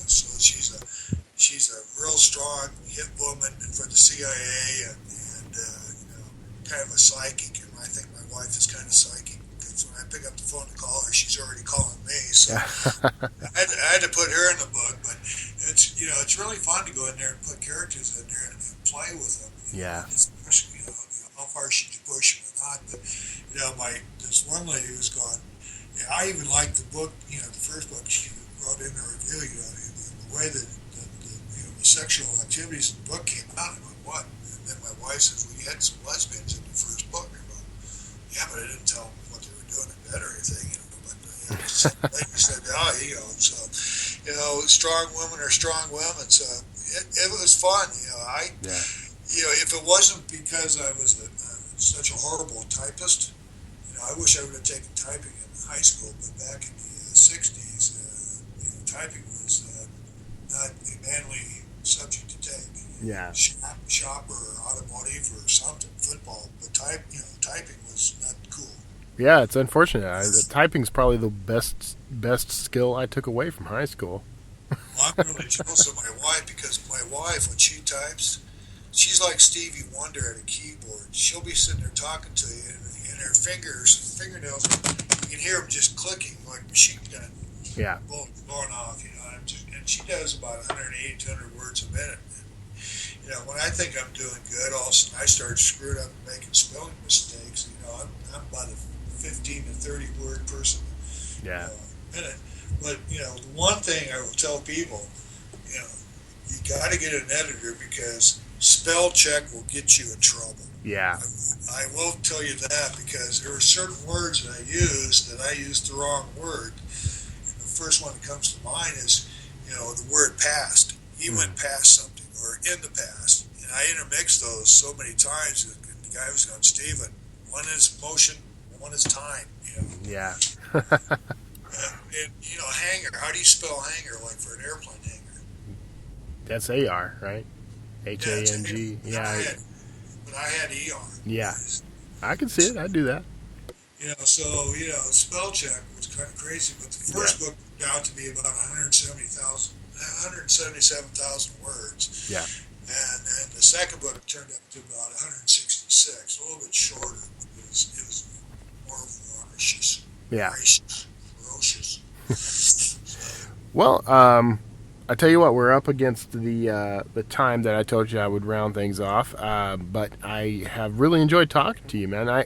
S5: so real strong hit woman for the CIA and kind of a psychic. And I think my wife is kind of psychic because when I pick up the phone to call her, she's already calling me. So I had to put her in the book. But it's really fun to go in there and put characters in there and play with them.
S1: Yeah.
S5: How far should you push them or not? But this one lady was going. Yeah, I even liked the book. The first book she wrote in her review. The way that the sexual activities in the book came out. I went, what? And then my wife says, well, you had some lesbians in the first book. I go, yeah, but I didn't tell them what they were doing in bed or anything. But the lady said, so strong women are strong women. So it was fun. If it wasn't because I was such a horrible typist, I wish I would have taken typing in high school. But back in the '60s, typing was not a manly subject to take.
S1: Yeah.
S5: Shop or automotive or something, football. But typing was not cool.
S1: Yeah, it's unfortunate. Typing's probably the best skill I took away from high school.
S5: Well, I'm really jealous of my wife because my wife, when she types, she's like Stevie Wonder at a keyboard. She'll be sitting there talking to you, and her fingernails, you can hear them just clicking like machine gun.
S1: Yeah.
S5: Going off, and she does about 180, 200 words a minute. And, when I think I'm doing good, all of a sudden I start screwing up and making spelling mistakes. I'm about a 15 to 30 word person.
S1: Yeah.
S5: A minute. But, the one thing I will tell people, you got to get an editor because spell check will get you in trouble.
S1: Yeah.
S5: I will tell you that because there are certain words that I used the wrong word. And the first one that comes to mind is, the word past. He went past something or in the past. And I intermixed those so many times that the guy was going, Stephen, one is motion, one is time.
S1: Yeah.
S5: And hanger. How do you spell hanger like for an airplane hanger?
S1: That's AR, right? HANG. Yeah.
S5: But I had ER.
S1: Yeah. I can see it. I do that.
S5: Spell check was kind of crazy, but the first book turned out to be about 177,000 words.
S1: Yeah.
S5: And then the second book turned out to about 166, a little bit shorter. It was more ferocious.
S1: Yeah.
S5: Ferocious.
S1: Well, I tell you what, we're up against the time that I told you I would round things off. But I have really enjoyed talking to you, man.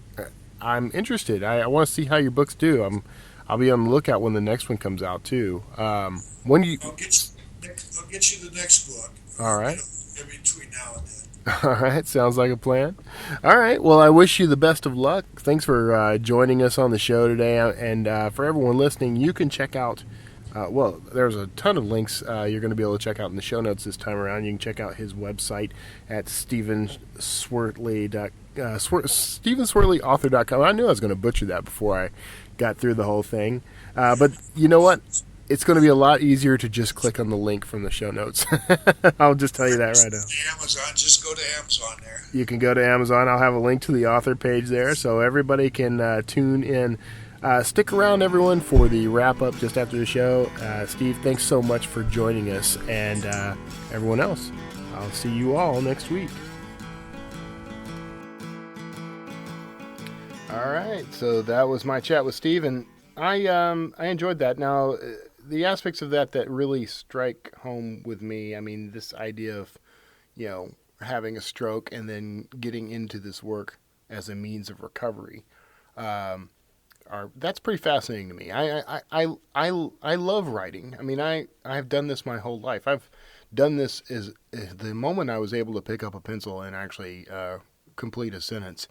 S1: I'm interested. I want to see how your books do. I'll be on the lookout when the next one comes out too. When you?
S5: I'll get you the next book.
S1: All right.
S5: In between now and then.
S1: All right, sounds like a plan. All right, well, I wish you the best of luck. Thanks for joining us on the show today, and for everyone listening, you can check out. There's a ton of links you're going to be able to check out in the show notes this time around. You can check out his website at StephenSchwertley.com. I knew I was going to butcher that before I got through the whole thing. But you know what? It's going to be a lot easier to just click on the link from the show notes. I'll just tell you that right now.
S5: Amazon, just go to Amazon there.
S1: You can go to Amazon. I'll have a link to the author page there so everybody can tune in. Stick around, everyone, for the wrap-up just after the show. Steve, thanks so much for joining us, and everyone else, I'll see you all next week. All right, so that was my chat with Steve, and I enjoyed that. Now, the aspects of that really strike home with me, I mean, this idea of, having a stroke and then getting into this work as a means of recovery, that's pretty fascinating to me. I love writing. I mean, I've done this my whole life. I've done this is the moment I was able to pick up a pencil and actually complete a sentence.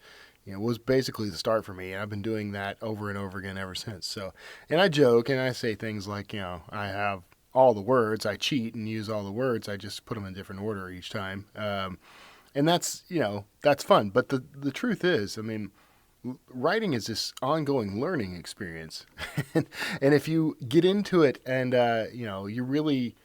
S1: Was basically the start for me. I've been doing that over and over again ever since. So, and I joke and I say things like, I have all the words. I cheat and use all the words. I just put them in different order each time. And that's, that's fun. But the truth is, I mean, writing is this ongoing learning experience. And if you get into it and, you really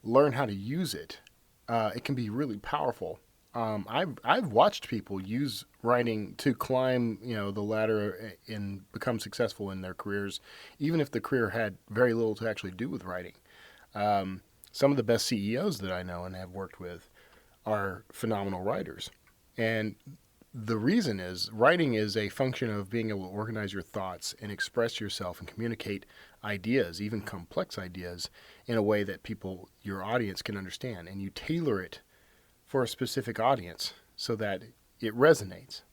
S1: learn how to use it, it can be really powerful. I've watched people use writing to climb, the ladder and become successful in their careers, even if the career had very little to actually do with writing. some of the best CEOs that I know and have worked with are phenomenal writers. And the reason is writing is a function of being able to organize your thoughts and express yourself and communicate ideas, even complex ideas, in a way that people, your audience, can understand. And you tailor it for a specific audience so that it resonates.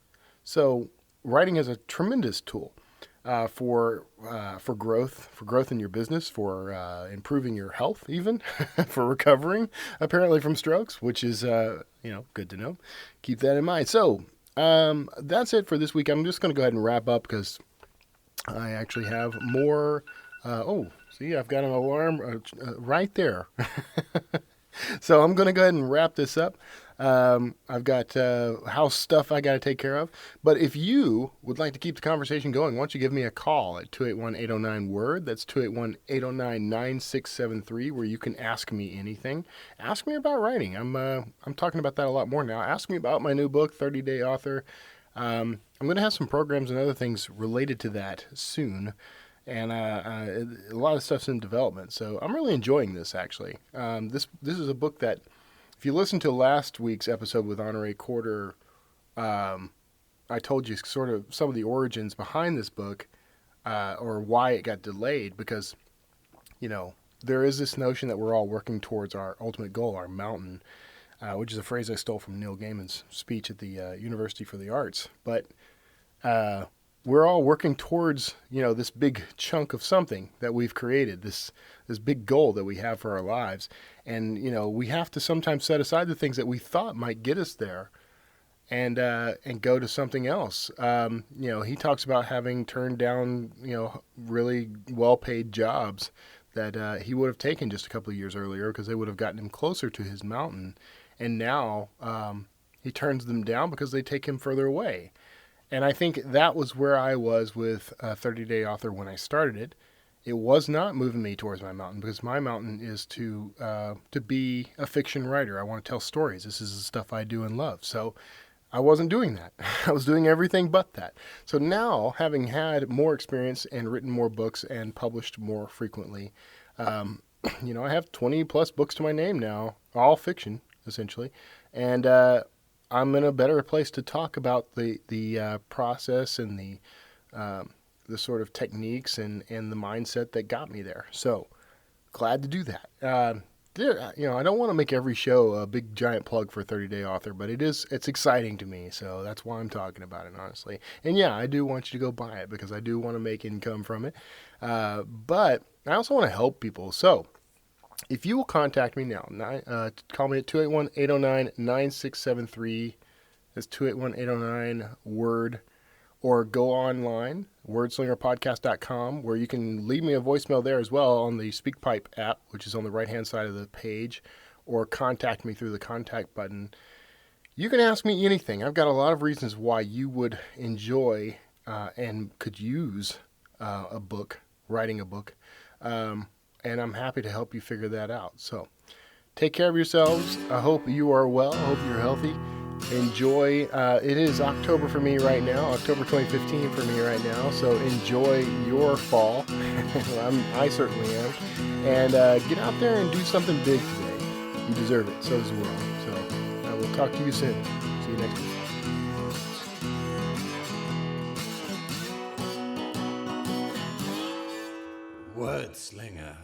S1: So writing is a tremendous tool for growth in your business, for improving your health, even for recovering apparently from strokes, which is good to know. Keep that in mind. So that's it for this week. I'm just going to go ahead and wrap up because I actually have more. See, I've got an alarm right there. So I'm going to go ahead and wrap this up. I've got house stuff I got to take care of. But if you would like to keep the conversation going, why don't you give me a call at 281-809-WORD. That's 281-809-9673, where you can ask me anything. Ask me about writing. I'm talking about that a lot more now. Ask me about my new book, 30-Day Author. I'm going to have some programs and other things related to that soon. And a lot of stuff's in development. So I'm really enjoying this, actually. This is a book that, if you listen to last week's episode with Honoré Corder, I told you sort of some of the origins behind this book, or why it got delayed, because, there is this notion that we're all working towards our ultimate goal, our mountain, which is a phrase I stole from Neil Gaiman's speech at the University for the Arts. But we're all working towards, this big chunk of something that we've created, this big goal that we have for our lives. And, we have to sometimes set aside the things that we thought might get us there and go to something else. He talks about having turned down, really well-paid jobs that he would have taken just a couple of years earlier because they would have gotten him closer to his mountain. And now he turns them down because they take him further away. And I think that was where I was with 30-Day Author when I started it. It was not moving me towards my mountain, because my mountain is to be a fiction writer. I want to tell stories. This is the stuff I do and love. So I wasn't doing that. I was doing everything but that. So now, having had more experience and written more books and published more frequently, I have 20 plus books to my name now, all fiction, essentially. And I'm in a better place to talk about the process and the sort of techniques and the mindset that got me there. So glad to do that. I don't want to make every show a big giant plug for 30-Day Author, but it's exciting to me. So that's why I'm talking about it, honestly. And yeah, I do want you to go buy it because I do want to make income from it. But I also want to help people. So if you will contact me now, call me at 281-809-9673. That's 281-809-WORD. Or go online, wordslingerpodcast.com, where you can leave me a voicemail there as well on the SpeakPipe app, which is on the right-hand side of the page, or contact me through the contact button. You can ask me anything. I've got a lot of reasons why you would enjoy and could use writing a book. And I'm happy to help you figure that out. So take care of yourselves. I hope you are well. I hope you're healthy. Enjoy. It is October for me right now, October 2015 for me right now. So enjoy your fall. I certainly am. And get out there and do something big today. You deserve it. So does the world. So I will talk to you soon. See you next week.
S4: Word Slinger.